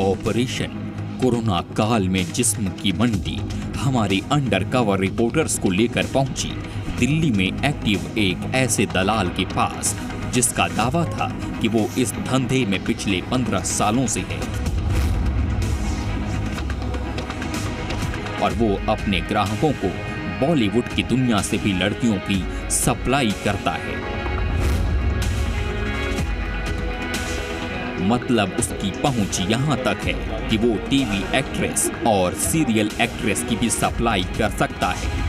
Operation corona काल में जिस्म की मंडी हमारे अंडरकवर रिपोर्टर्स को लेकर पहुंची दिल्ली में एक्टिव एक ऐसे दलाल के पास जिसका दावा था कि वो इस धंधे में पिछले 15 सालों से है और वो अपने ग्राहकों को बॉलीवुड की दुनिया से भी लड़कियों की सप्लाई करता है। मतलब उसकी पहुंच यहां तक है कि वो टीवी एक्ट्रेस और सीरियल एक्ट्रेस की भी सप्लाई कर सकता है।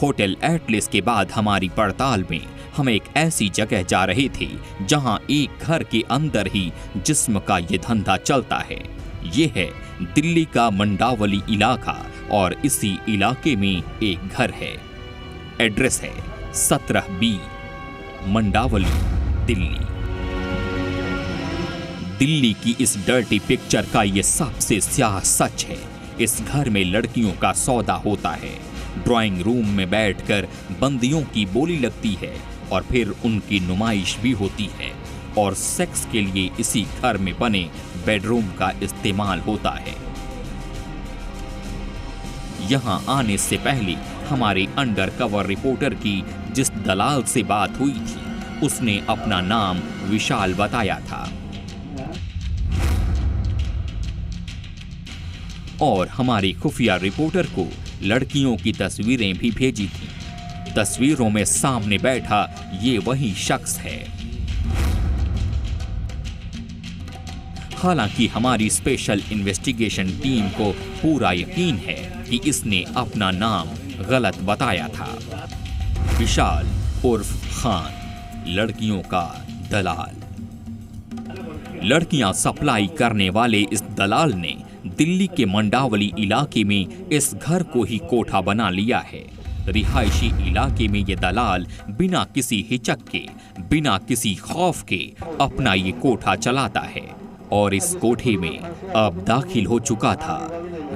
होटल एटलिस के बाद हमारी पड़ताल में हम एक ऐसी जगह जा रहे थे जहां एक घर के अंदर ही जिस्म का ये धंधा चलता है। ये है दिल्ली का मंडावली इलाका और इसी इलाके में एक घर है। एड्रेस है 17B मंडावली, दिल्ली। दिल्ली की इस डर्टी पिक्चर का ये सबसे स्याह सच है। इस घर में लड़कियों का सौदा होता है। ड्राइंग रूम में बैठकर बंदियों की बोली लगती है और फिर उनकी नुमाइश भी होती है और सेक्स के लिए इसी घर में बने बेडरूम का इस्तेमाल होता है। यहां आने से पहले हमारे अंडरकवर रिपोर्टर की जिस दलाल से बात हुई थी उसने अपना नाम विशाल बताया था और हमारी खुफिया रिपोर्टर को लड़कियों की तस्वीरें भी भेजी थी। तस्वीरों में सामने बैठा ये वही शख्स है। हालांकि हमारी स्पेशल इन्वेस्टिगेशन टीम को पूरा यकीन है कि इसने अपना नाम गलत बताया था। विशाल उर्फ खान, लड़कियों का दलाल। लड़कियां सप्लाई करने वाले इस दलाल ने दिल्ली के मंडावली इलाके में इस घर को ही कोठा बना लिया है। रिहायशी इलाके में ये दलाल बिना किसी हिचक के, बिना किसी खौफ के अपना ये कोठा चलाता है और इस कोठे में अब दाखिल हो चुका था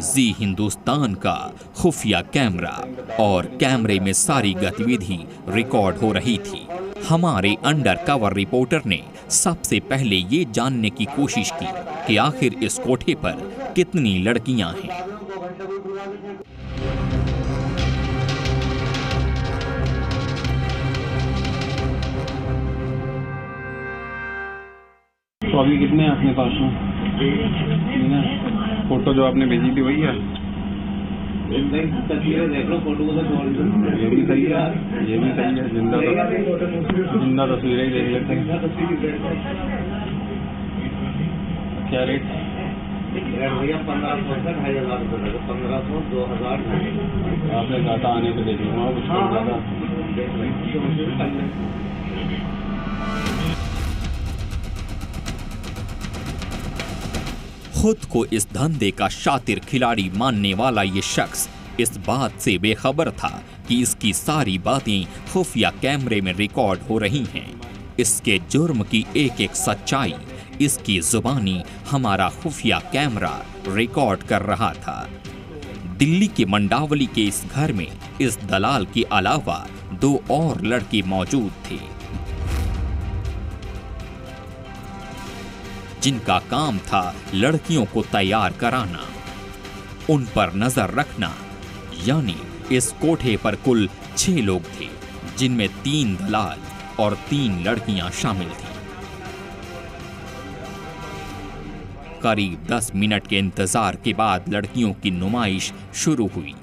जी हिंदुस्तान का खुफिया कैमरा और कैमरे में सारी गतिविधि रिकॉर्ड हो रही थी। हमारे अंडरकवर रिपोर्टर ने सबसे पहले ये जानने की कोशिश की कि आखिर इस कोठे पर कितनी लड़कियां हैं। तो अभी कितने हैं अपने पास में? फोटो जो आपने भेजी थी वही है? तस्वीरें देख लो, फोटो को तो ये भी सही है, ये भी सही है। जिंदा तस्वीरें ही देख लेते हैं। क्या रेट? भैया 1500 से 2500 रुपये, 1500, 2000। आपने डाटा आने पे देख लूँगा कुछ ज़्यादा। खुद को इस धंधे का शातिर खिलाड़ी मानने वाला ये शख्स इस बात से बेखबर था कि इसकी सारी बातें खुफिया कैमरे में रिकॉर्ड हो रही हैं। इसके जुर्म की एक एक सच्चाई इसकी जुबानी हमारा खुफिया कैमरा रिकॉर्ड कर रहा था। दिल्ली के मंडावली के इस घर में इस दलाल के अलावा 2 और लड़के मौजूद थे जिनका काम था लड़कियों को तैयार कराना, उन पर नजर रखना। यानी इस कोठे पर कुल 6 लोग थे जिनमें 3 दलाल और 3 लड़कियां शामिल थीं। करीब 10 मिनट के इंतजार के बाद लड़कियों की नुमाइश शुरू हुई।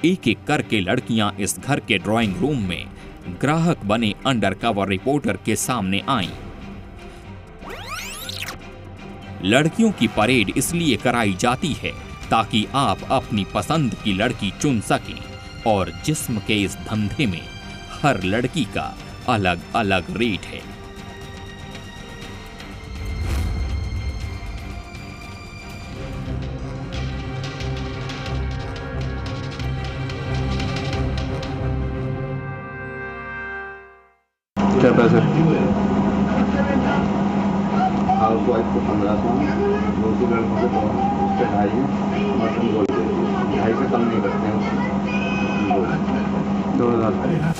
एक एक करके लड़कियां इस घर के ड्राइंग रूम में ग्राहक बने अंडरकवर रिपोर्टर के सामने आईं। लड़कियों की परेड इसलिए कराई जाती है ताकि आप अपनी पसंद की लड़की चुन सकें और जिस्म के इस धंधे में हर लड़की का अलग अलग रेट है। क्या पैसे? हाउस वाइफ को 1500, दूसरी लड़कों को पे 2.5 है, मटन गोल 2.5 से कम नहीं करते हैं। 2000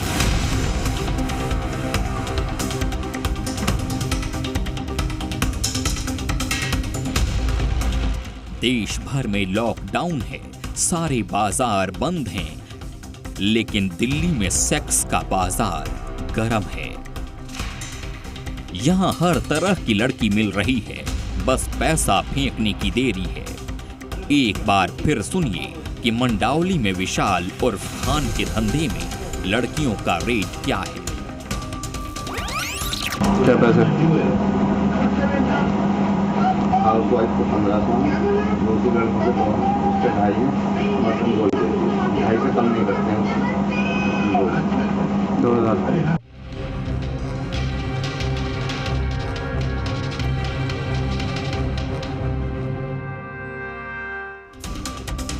देश भर में लॉकडाउन है, सारे बाजार बंद हैं, लेकिन दिल्ली में सेक्स का बाजार गर्म है। यहां हर तरह की लड़की मिल रही है, बस पैसा फेंकने की देरी है। एक बार फिर सुनिए कि मंडावली में विशाल उर्फ खान के धंधे में लड़कियों का रेट क्या है। क्या पैसे? हाउस वाइफ को 1500, दूसरी लड़कों को 2.5 है, मटन गोल 2.5 से कम नहीं करते हैं। 2000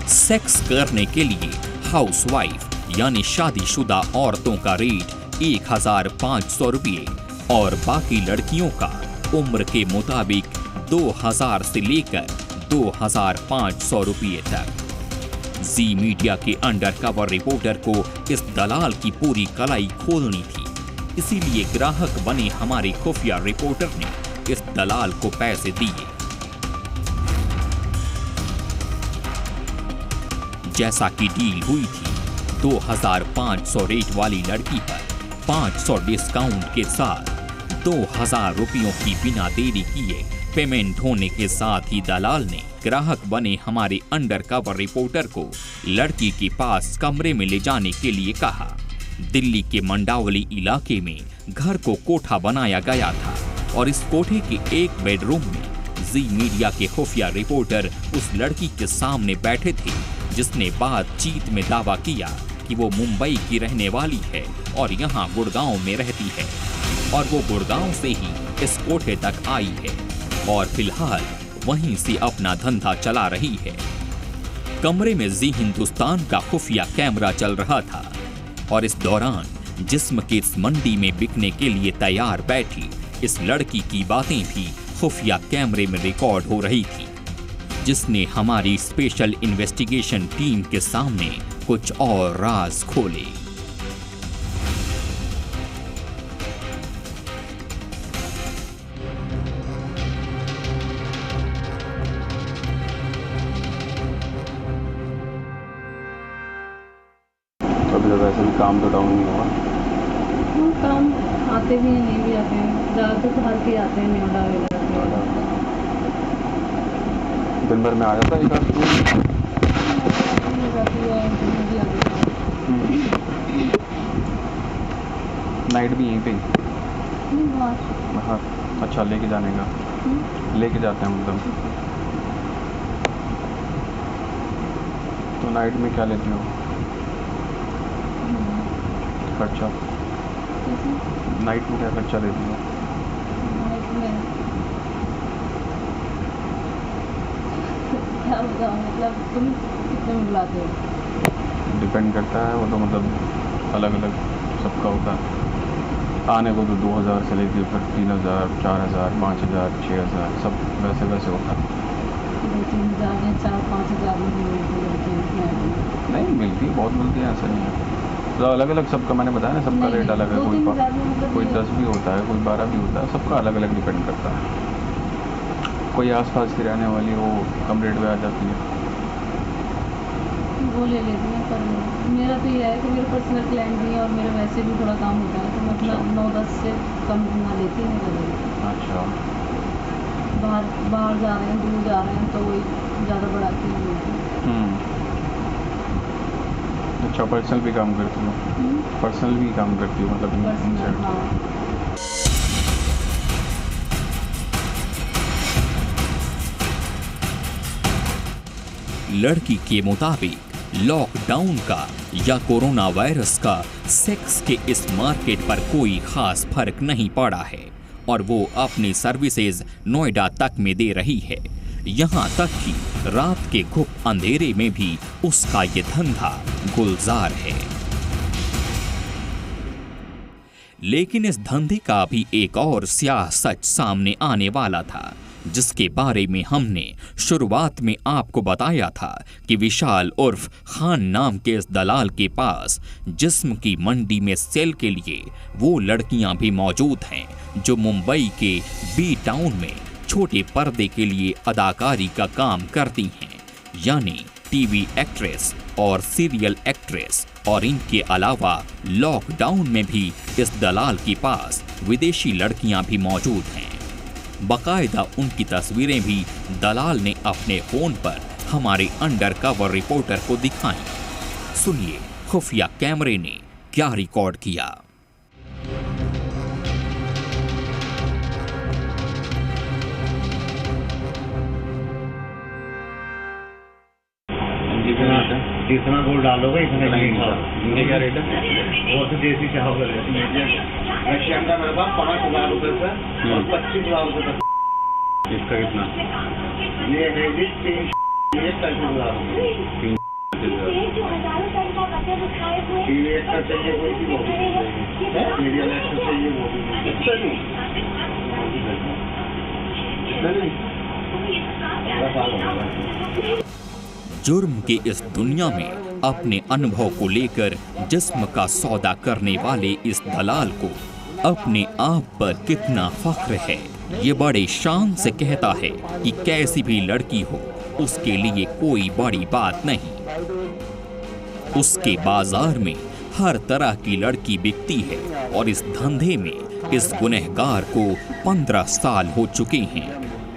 सेक्स करने के लिए हाउसवाइफ यानी शादीशुदा औरतों का रेट 1500 रुपये और बाकी लड़कियों का उम्र के मुताबिक 2000 से लेकर 2500 रुपये तक। जी मीडिया के अंडरकवर रिपोर्टर को इस दलाल की पूरी कलाई खोलनी थी, इसीलिए ग्राहक बने हमारे खुफिया रिपोर्टर ने इस दलाल को पैसे दिए। जैसा कि डील हुई थी, 2500 रेट वाली लड़की पर 500 डिस्काउंट के साथ 2000 रुपयों की बिना देरी किए पेमेंट होने के साथ ही दलाल ने ग्राहक बने हमारे अंडरकवर रिपोर्टर को लड़की के पास कमरे में ले जाने के लिए कहा। दिल्ली के मंडावली इलाके में घर को कोठा बनाया गया था और इस कोठे के एक बेडरूम में जी मीडिया के खुफिया रिपोर्टर उस लड़की के सामने बैठे थे जिसने बातचीत में दावा किया कि वो मुंबई की रहने वाली है और यहाँ गुड़गांव में रहती है और वो गुड़गांव से ही इस कोठे तक आई है और फिलहाल वहीं से अपना धंधा चला रही है। कमरे में जी हिंदुस्तान का खुफिया कैमरा चल रहा था और इस दौरान जिस्म की इस मंडी में बिकने के लिए तैयार बैठी इस लड़की की बातें भी खुफिया कैमरे में रिकॉर्ड हो रही थी, जिसने हमारी स्पेशल इन्वेस्टिगेशन टीम के सामने कुछ और राज खोले। अभी तो वैसे भी काम तो डाउन नहीं हुआ। काम आते भी हैं, नहीं भी आते हैं, ज़्यादातर तो हर के आते हैं नोएडा वगैरह। दिन भर में आ जाता है एक आध नाइट भी यहीं पे हाँ। अच्छा, लेके जाने का लेके जाते हैं मतलब। तो नाइट में क्या लेती हो खर्चा? नाइट में क्या खर्चा लेती हो? क्या बताऊँ, मतलब तुम कितने में बुलाते हो? डिपेंड करता है वो तो, मतलब अलग अलग सबका होता है। आने को तो 2000 से लेकर फिर 3000, 4000, 5000, 6000 सब वैसे वैसे होता है। 2-3 हज़ार 4-5 हज़ार नहीं मिलती, बहुत मिलती है, ऐसा नहीं है। तो अलग अलग सबका, मैंने बताया ना, सबका रेट अलग है। कोई 10 भी होता है, कोई 12 भी होता है, सबका अलग अलग डिपेंड करता है। कोई आसपास की रहने वाली वो कम रेट में आ जाती है, वो ले लेती हैं। पर मेरा तो ये है कि मेरे पर्सनल क्लाइंट भी है और मेरा वैसे भी थोड़ा काम होता है, तो मतलब 9-10 से कम ना लेती है। अच्छा, बाहर जा रहे हैं, दूर जा रहे हैं, तो वही ज़्यादा बढ़ा के नहीं लेती। अच्छा, पर्सनल भी काम करती हूँ? पर्सनल भी काम करती हूँ मतलब पर्सनल, हाँ। लड़की के मुताबिक लॉकडाउन का या कोरोना वायरस का सेक्स के इस मार्केट पर कोई खास फर्क नहीं पड़ा है और वो अपनी सर्विसेज नोएडा तक में दे रही है। यहाँ तक कि रात के घुप अंधेरे में भी उसका ये धंधा गुलजार है। लेकिन इस धंधे का भी एक और स्याह सच सामने आने वाला था, जिसके बारे में हमने शुरुआत में आपको बताया था कि विशाल उर्फ खान नाम के इस दलाल के पास जिस्म की मंडी में सेल के लिए वो लड़कियां भी मौजूद हैं जो मुंबई के बी टाउन में छोटे पर्दे के लिए अदाकारी का काम करती हैं, यानी टीवी एक्ट्रेस और सीरियल एक्ट्रेस। और इनके अलावा लॉकडाउन में भी इस दलाल के पास विदेशी लड़कियां भी मौजूद हैं। बाकायदा उनकी तस्वीरें भी दलाल ने अपने फोन पर हमारे अंडरकवर रिपोर्टर को दिखाई। सुनिए खुफिया कैमरे ने क्या रिकॉर्ड किया। जितना गोल्ड डालोगे इतना ये क्या रेट है? वो तो देसी चावल है। रशियन का मेरे पास 5,000 रुपए से और 25,000 रुपए तक। इसका कितना? ये है जी 35,000 रुपए। टीवी एक्टर चाहिए कोई भी, वो भी सीरियल एक्टर चाहिए वो भी। जुर्म के इस दुनिया में अपने अनुभव को लेकर जिस्म का सौदा करने वाले इस दलाल को अपने आप पर कितना फख्र है। ये बड़े शान से कहता है कि कैसी भी लड़की हो उसके लिए कोई बड़ी बात नहीं। उसके बाजार में हर तरह की लड़की बिकती है और इस धंधे में इस गुनहगार को 15 साल हो चुके हैं।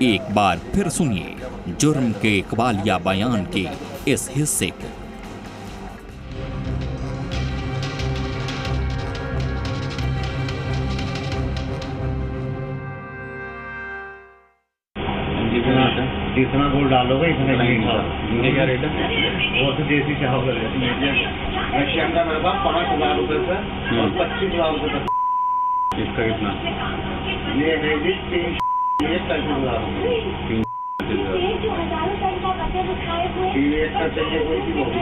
एक बार फिर सुनिए जुर्म के इकबालिया बयान के इस हिस्से को। जितना गोल्ड डालोगे इतना ये क्या रेट है? वो तो देसी चावल है। रशियन का मेरे पास 5,000 रुपए से और 25,000 रुपए तक। इसका कितना? ये है जी 35,000 रुपए। टीवी एक्टर चाहिए कोई भी, वो भी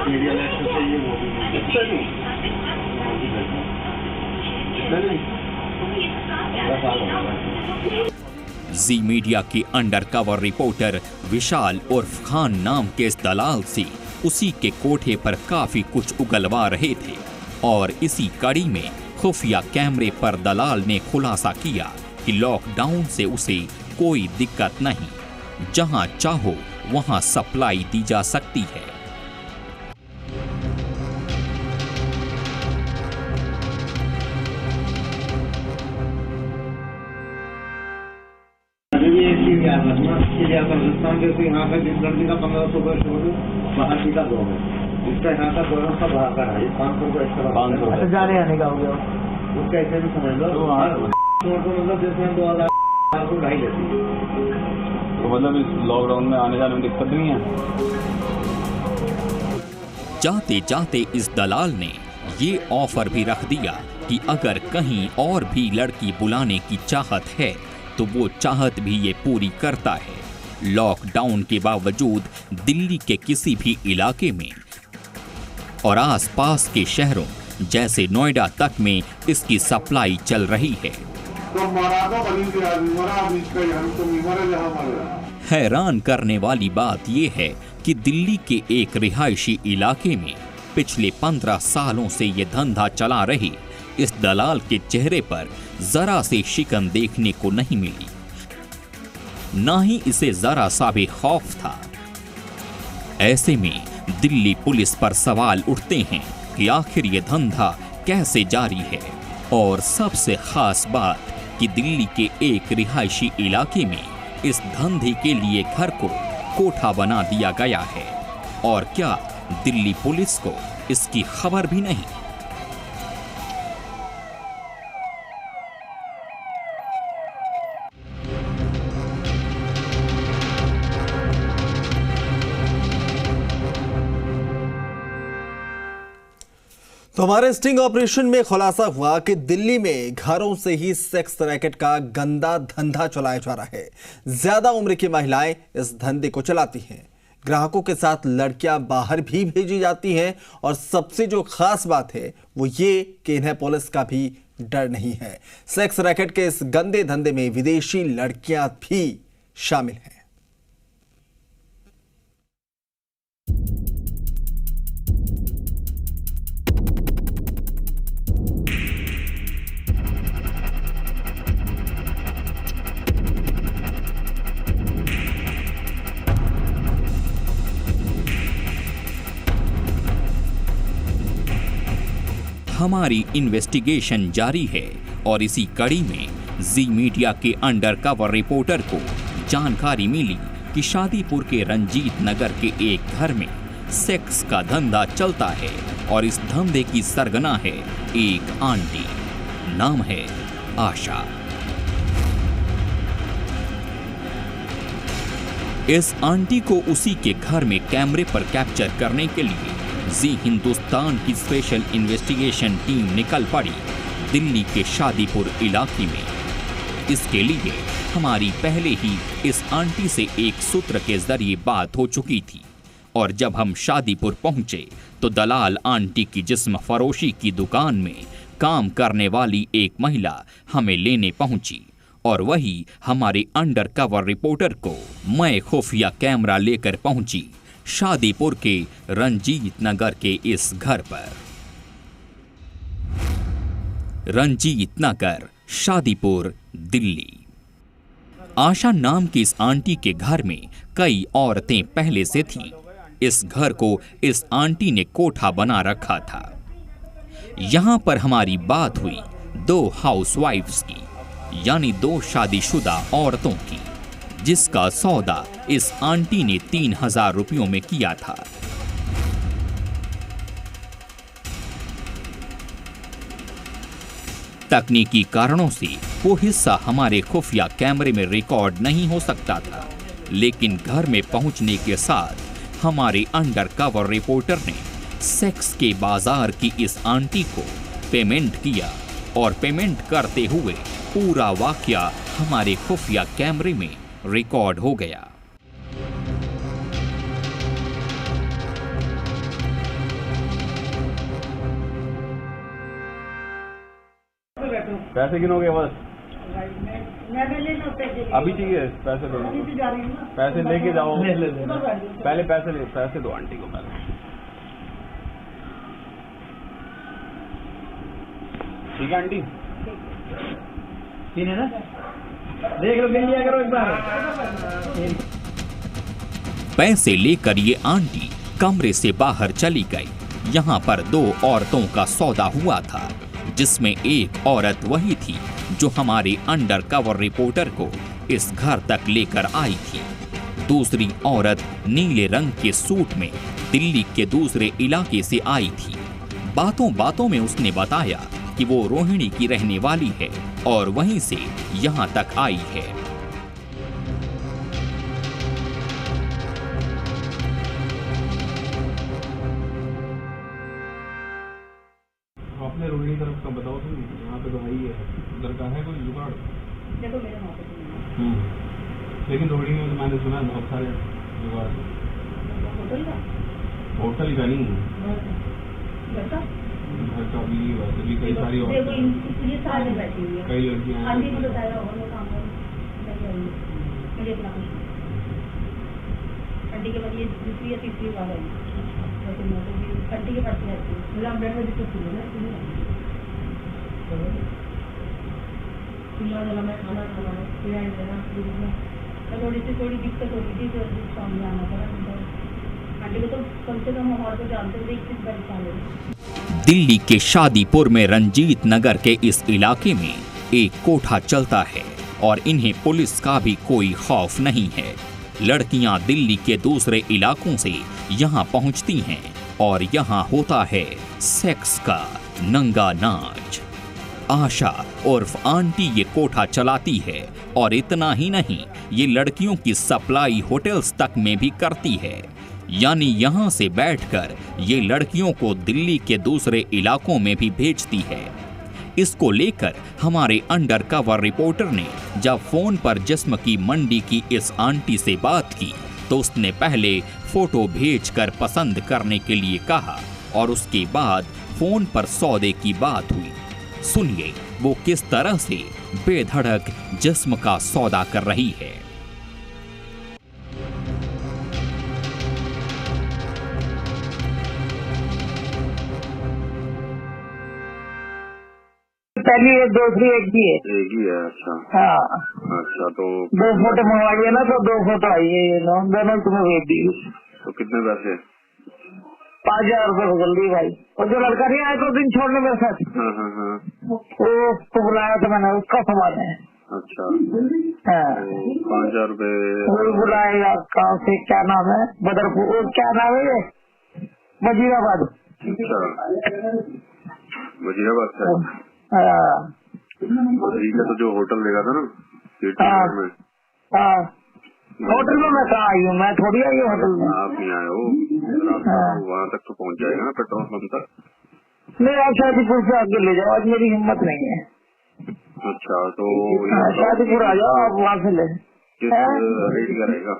सीरियल एक्टर चाहिए वो भी। जी मीडिया के अंडरकवर रिपोर्टर विशाल उर्फ खान नाम के इस दलाल से उसी के कोठे पर काफी कुछ उगलवा रहे थे और इसी कड़ी में खुफिया कैमरे पर दलाल ने खुलासा किया कि लॉकडाउन से उसे कोई दिक्कत नहीं, जहां चाहो वहां सप्लाई दी जा सकती है। राजस्थान के यहाँ का जिस लड़की का 1,500 रुपये शोर बाहर की का 2 है, इसका यहाँ का 2 का बाहर का है 500 रुपये एक्स्ट्रा। 500 जाने आने का हो गया उसका ऐसे भी समझ लो। मतलब जिसमें 2,000 को ढाई लेती है। तो मतलब इस लॉकडाउन में आने जाने में दिक्कत नहीं है। जाते जाते इस दलाल ने ये ऑफर भी रख दिया कि अगर कहीं और भी लड़की बुलाने की चाहत है तो वो चाहत भी ये पूरी करता है। लॉकडाउन के बावजूद दिल्ली के किसी भी इलाके में और आसपास के शहरों जैसे नोएडा तक में इसकी सप्लाई चल रही है। हैरान करने वाली बात यह है कि दिल्ली के एक रिहायशी इलाके में पिछले 15 सालों से ये धंधा चला रही इस दलाल के चेहरे पर जरा से शिकन देखने को नहीं मिली, ना ही इसे जरा सा भी खौफ था। ऐसे में दिल्ली पुलिस पर सवाल उठते हैं कि आखिर ये धंधा कैसे जारी है। और सबसे खास बात कि दिल्ली के एक रिहायशी इलाके में इस धंधे के लिए घर को कोठा बना दिया गया है। और क्या दिल्ली पुलिस को इसकी खबर भी नहीं? तो हमारे स्टिंग ऑपरेशन में खुलासा हुआ कि दिल्ली में घरों से ही सेक्स रैकेट का गंदा धंधा चलाया जा रहा है। ज्यादा उम्र की महिलाएं इस धंधे को चलाती हैं। ग्राहकों के साथ लड़कियां बाहर भी भेजी जाती हैं और सबसे जो खास बात है वो ये कि इन्हें पुलिस का भी डर नहीं है। सेक्स रैकेट के इस गंदे धंधे में विदेशी लड़कियां भी शामिल हैं। हमारी इन्वेस्टिगेशन जारी है और इसी कड़ी में जी मीडिया के अंडरकवर रिपोर्टर को जानकारी मिली कि शादीपुर के रंजीत नगर के एक घर में सेक्स का धंधा चलता है और इस धंधे की सरगना है एक आंटी। नाम है आशा। इस आंटी को उसी के घर में कैमरे पर कैप्चर करने के लिए जी हिंदुस्तान की स्पेशल इन्वेस्टिगेशन टीम निकल पड़ी दिल्ली के शादीपुर इलाके में। इसके लिए हमारी पहले ही इस आंटी से एक सूत्र के जरिए बात हो चुकी थी और जब हम शादीपुर पहुंचे तो दलाल आंटी की जिस्म फरोशी की दुकान में काम करने वाली एक महिला हमें लेने पहुंची और वही हमारे अंडरकवर रिपोर्टर को मैं खुफिया कैमरा लेकर पहुंची शादीपुर के रंजीत नगर के इस घर पर। रंजीत नगर, शादीपुर, दिल्ली। आशा नाम की इस आंटी के घर में कई औरतें पहले से थीं। इस घर को इस आंटी ने कोठा बना रखा था। यहां पर हमारी बात हुई 2 हाउसवाइफ्स की, यानी 2 शादीशुदा औरतों की, जिसका सौदा इस आंटी ने 3000 रुपयों में किया था। तकनीकी कारणों से वो हिस्सा हमारे खुफिया कैमरे में रिकॉर्ड नहीं हो सकता था, लेकिन घर में पहुंचने के साथ हमारे अंडरकवर रिपोर्टर ने सेक्स के बाजार की इस आंटी को पेमेंट किया और पेमेंट करते हुए पूरा वाकया हमारे खुफिया कैमरे में रिकॉर्ड हो गया। पैसे गिनोगे बस? अभी चाहिए पैसे दो। पैसे लेके जाओ। पहले पैसे दो आंटी को पहले। ठीक है आंटी? ना देख लो, गिन लिया करो एक बार। पैसे लेकर ये आंटी कमरे से बाहर चली गई। यहाँ पर 2 औरतों का सौदा हुआ था, जिसमें एक औरत वही थी जो हमारे अंडरकवर रिपोर्टर को इस घर तक लेकर आई थी। दूसरी औरत नीले रंग के सूट में दिल्ली के दूसरे इलाके से आई थी। बातों बातों में उसने बताया कि वो रोहिणी की रहने वाली है और वहीं से यहाँ तक आई है। आपने रोहिणी तरफ का बताओ तुम, यहाँ पे तो भाई है, उधर का है कोई जुगाड़? देखो मेरे वहाँ पे लेकिन रोहिणी में तो मैंने सुना है बहुत सारे जुगाड़। होटल का नहीं, घर का भी, वैसे भी कई सारी और कई लड़कियां आंटी के बाद ये दूसरी या तीसरी बार है आंटी के पास रहती है। मतलब हम 1:30 बजे तक मैं खाना थोड़ी दिक्कत हो रही थी तो सामने आना पड़ा। आंटी को तो कम से कम हमारे को जानते हुए 21 बार साल। दिल्ली के शादीपुर में रंजीत नगर के इस इलाके में एक कोठा चलता है और इन्हें पुलिस का भी कोई खौफ नहीं है। लड़कियां दिल्ली के दूसरे इलाकों से यहां पहुंचती हैं और यहां होता है सेक्स का नंगा नाच। आशा उर्फ आंटी ये कोठा चलाती है और इतना ही नहीं, ये लड़कियों की सप्लाई होटल्स तक में भी करती है। यानी यहाँ से बैठकर ये लड़कियों को दिल्ली के दूसरे इलाकों में भी भेजती है। इसको लेकर हमारे अंडरकवर रिपोर्टर ने जब फोन पर जिस्म की मंडी की इस आंटी से बात की तो उसने पहले फोटो भेजकर पसंद करने के लिए कहा और उसके बाद फोन पर सौदे की बात हुई। सुनिए वो किस तरह से बेधड़क जिस्म का सौदा कर रही है। पहली है, दूसरी एक ही है। एक ही है। अच्छा हाँ अच्छा, तो 2 फोटो मंगवाइए ना, तो 2 फोटो आई है, ये दोनों तुम्हें भेज दी। तो कितने पैसे? 5000 रुपए जल्दी भाई। और जो लड़का नहीं आया तो दिन छोड़ने मेरे साथ, वो उसको बुलाया था मैंने, उसका सामान है। अच्छा हाँ तो 5000 रुपए वही बुलाएगा। कहाँ से, क्या नाम है, बदरपुर, क्या नाम है ये, वजीराबाद। अच्छा वजीराबाद से। हाँ ठीक है, तो जो होटल लेगा था ना हाँ में, हाँ होटल में मैं कहाँ आई हूँ, मैं थोड़ी आई हूँ होटल में। आप नहीं आए हो, वहाँ तक तो पहुँच जाएगा ना पेट्रोल पंप तक। नहीं आप शादीपुर से आगे ले जाओ, आज मेरी हिम्मत नहीं है। अच्छा तो शादीपुर आ जाओ आप, वहाँ से ले। किस रेट का रहेगा?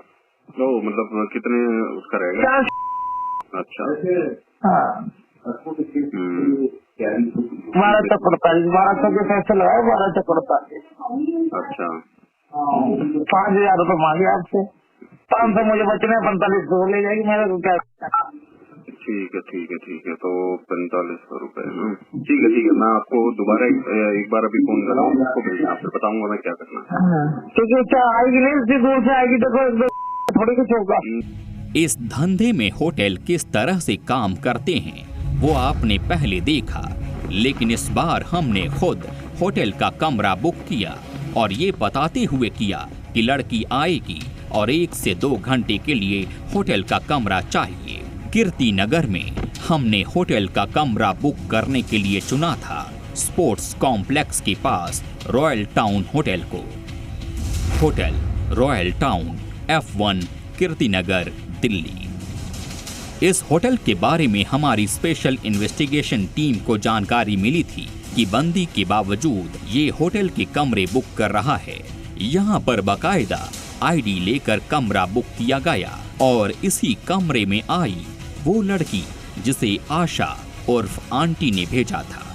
तो मतलब कितने उसका रहेगा? अच्छा हाँ 1248, 1200 के पैसे लगाए, 1248। अच्छा 5000 रुपए मांगे आपसे, 500 मुझे बचने, 4500 ले जाएगी, मेरे को क्या। ठीक है ठीक है ठीक है, तो 4500 रुपए। ठीक है मैं आपको दोबारा एक बार अभी फोन कर रहा हूँ, आपको भेजना, फिर बताऊंगा मैं क्या करना है। क्योंकि क्या आएगी नहीं, इतनी दूर से आएगी तो थोड़ी कुछ होगा। इस धंधे में होटल किस तरह से काम करते हैं वो आपने पहले देखा, लेकिन इस बार हमने खुद होटल का कमरा बुक किया और ये बताते हुए किया कि लड़की आएगी और 1 से 2 घंटे के लिए होटल का कमरा चाहिए। कीर्ति नगर में हमने होटल का कमरा बुक करने के लिए चुना था स्पोर्ट्स कॉम्प्लेक्स के पास रॉयल टाउन होटल को। Hotel royal town F1 Kirti Nagar Delhi. इस होटल के बारे में हमारी स्पेशल इन्वेस्टिगेशन टीम को जानकारी मिली थी कि बंदी के बावजूद ये होटल के कमरे बुक कर रहा है। यहाँ पर बाकायदा आईडी लेकर कमरा बुक किया गया और इसी कमरे में आई वो लड़की जिसे आशा उर्फ आंटी ने भेजा था।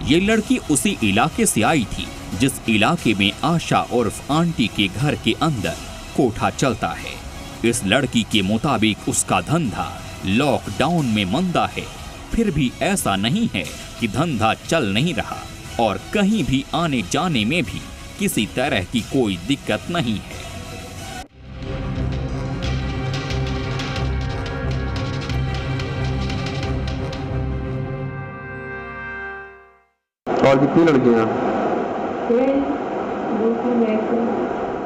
ये लड़की उसी इलाके से आई थी जिस इलाके में आशा उर्फ आंटी के घर के अंदर कोठा चलता है। इस लड़की के मुताबिक उसका धंधा लॉकडाउन में मंदा है, फिर भी ऐसा नहीं है कि धंधा चल नहीं रहा और कहीं भी आने जाने में भी किसी तरह की कोई दिक्कत नहीं है। और कितनी लड़कियां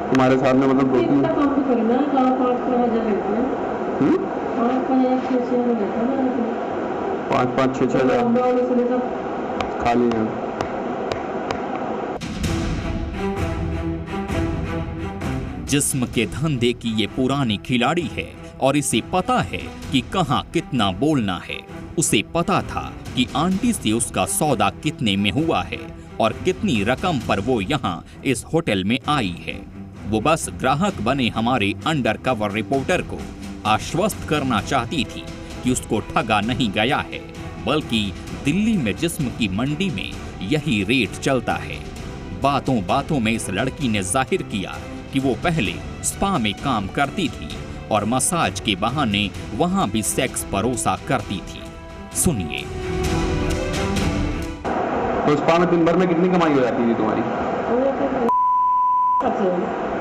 तुम्हारे साथ में, मतलब 2-3? काम तो करना है, 5-5 लेते हैं, 5-5-6 लेते हैं, 5-5-6 हजार खाली है। जिस्म के धंधे की ये पुरानी खिलाड़ी है और इसे पता है कि कहाँ कितना बोलना है। उसे पता था कि आंटी से उसका सौदा कितने में हुआ है और कितनी रकम पर वो यहाँ इस होटल में आई है। वो बस ग्राहक बने हमारे अंडरकवर रिपोर्टर को आश्वस्त करना चाहती थी कि उसको ठगा नहीं गया है, बल्कि दिल्ली में जिस्म की मंडी में यही रेट चलता है। बातों बातों में इस लड़की ने जाहिर किया कि वो पहले स्पा में काम करती थी और मसाज के बहाने वहां भी सेक्स परोसा करती थी। सुनिए। तो स्पा में दिन भर में कितनी कमाई हो जाती थी तुम्हारी?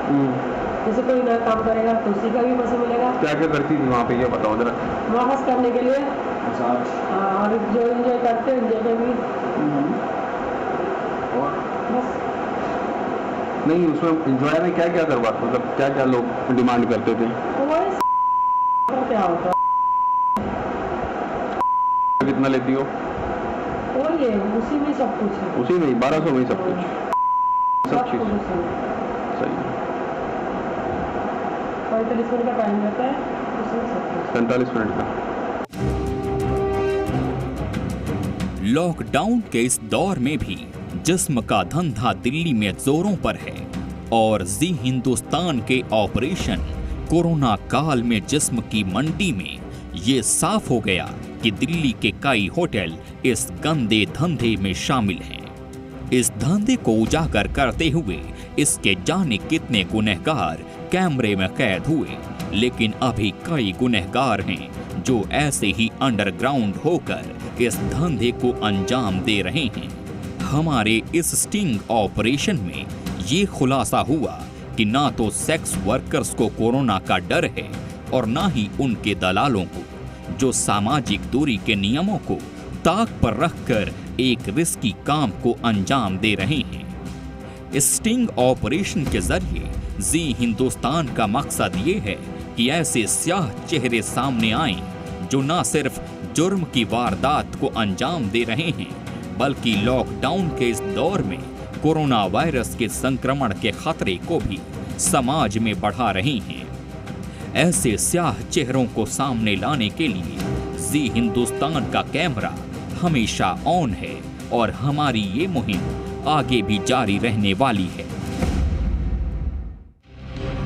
जैसे कोई नया काम करेगा तो उसी का भी पैसा मिलेगा। क्या क्या करती थी वहाँ पे, ये बताओ जरा। मसाज करने के लिए और जो एंजॉय करते हैं एंजॉय भी बस। नहीं, उसमें एंजॉय में क्या क्या करवाते, मतलब क्या क्या लोग डिमांड करते थे? क्या होता कितना लेती हो? वही है, उसी में सब कुछ है। उसी में 1200 में सब कुछ, सब चीज सही है। 45 मिनट का टाइम रहता है, उसमें सब कुछ 45 मिनट का। लॉकडाउन के इस दौर में भी जिस्म का धंधा दिल्ली में जोरों पर है और जी हिंदुस्तान के ऑपरेशन कोरोना काल में जिस्म की मंडी में ये साफ हो गया कि दिल्ली के कई होटल इस गंदे धंधे में शामिल हैं। इस धंधे को उजागर करते हुए इसके जाने कितने गुनहगार कैमरे में कैद हुए, लेकिन अभी कई गुनहगार हैं जो ऐसे ही अंडरग्राउंड होकर इस धंधे को अंजाम दे रहे हैं। हमारे इस स्टिंग ऑपरेशन में ये खुलासा हुआ कि ना तो सेक्स वर्कर्स को कोरोना का डर है और ना ही उनके दलालों को, जो सामाजिक दूरी के नियमों को ताक पर रखकर एक रिस्की काम को अंजाम दे रहे हैं। इस स्टिंग ऑपरेशन के जरिए जी हिंदुस्तान का मकसद ये है कि ऐसे स्याह चेहरे सामने आएं जो न सिर्फ जुर्म की वारदात को अंजाम दे रहे हैं, बल्कि लॉकडाउन के इस दौर में कोरोना वायरस के संक्रमण के खतरे को भी समाज में बढ़ा रहे हैं। ऐसे स्याह चेहरों को सामने लाने के लिए जी हिंदुस्तान का कैमरा हमेशा ऑन है और हमारी ये मुहिम आगे भी जारी रहने वाली है।